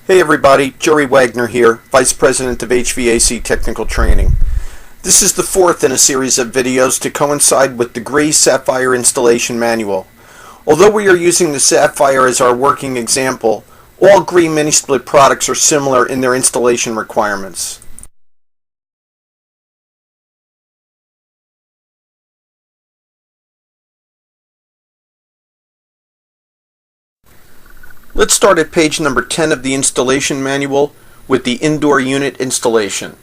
Hey everybody, Jerry Wagner here, Vice President of HVAC Technical Training. This is the fourth in a series of videos to coincide with the Gree Sapphire Installation Manual. Although we are using the Sapphire as our working example, all Gree mini-split products are similar in their installation requirements. Let's start at page number 10 of the installation manual with the indoor unit installation.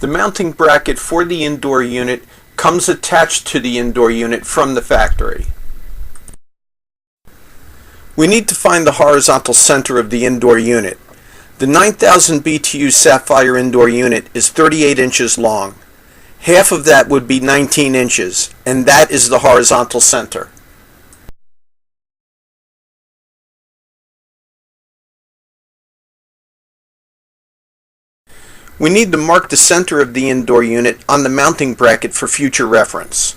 The mounting bracket for the indoor unit comes attached to the indoor unit from the factory. We need to find the horizontal center of the indoor unit. The 9000 BTU Sapphire indoor unit is 38 inches long. Half of that would be 19 inches, and that is the horizontal center. We need to mark the center of the indoor unit on the mounting bracket for future reference.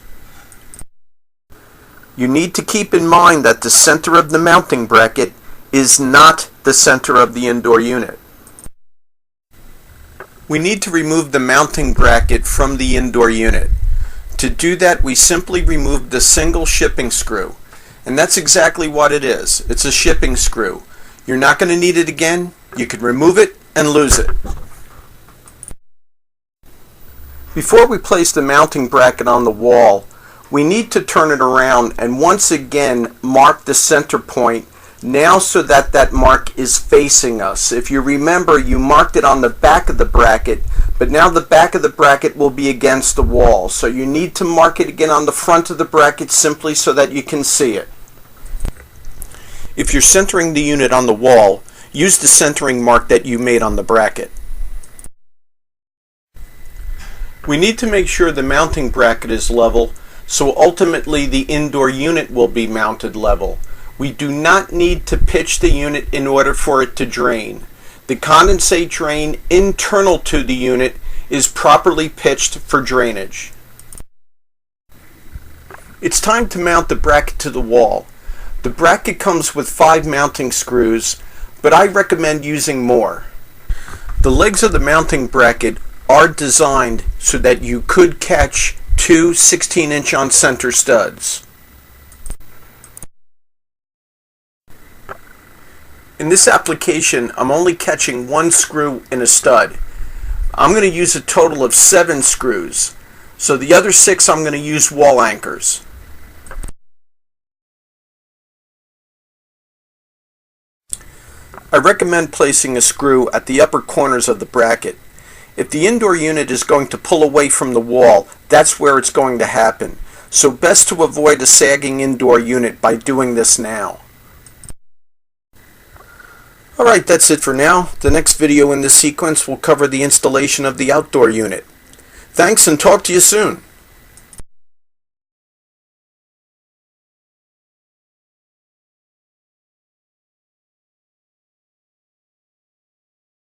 You need to keep in mind that the center of the mounting bracket is not the center of the indoor unit. We need to remove the mounting bracket from the indoor unit. To do that, we simply remove the single shipping screw. And that's exactly what it is. It's a shipping screw. You're not going to need it again. You can remove it and lose it. Before we place the mounting bracket on the wall, we need to turn it around and once again mark the center point now so that that mark is facing us. If you remember, you marked it on the back of the bracket, but now the back of the bracket will be against the wall. So you need to mark it again on the front of the bracket simply so that you can see it. If you're centering the unit on the wall, use the centering mark that you made on the bracket. We need to make sure the mounting bracket is level, so ultimately the indoor unit will be mounted level. We do not need to pitch the unit in order for it to drain. The condensate drain internal to the unit is properly pitched for drainage. It's time to mount the bracket to the wall. The bracket comes with 5 mounting screws, but I recommend using more. The legs of the mounting bracket are designed so that you could catch 2 16-inch on center studs. In this application, I'm only catching 1 screw in a stud. I'm going to use a total of 7 screws, so the other 6 I'm going to use wall anchors. I recommend placing a screw at the upper corners of the bracket. If the indoor unit is going to pull away from the wall, that's where it's going to happen. So best to avoid a sagging indoor unit by doing this now. Alright, that's it for now. The next video in this sequence will cover the installation of the outdoor unit. Thanks and talk to you soon.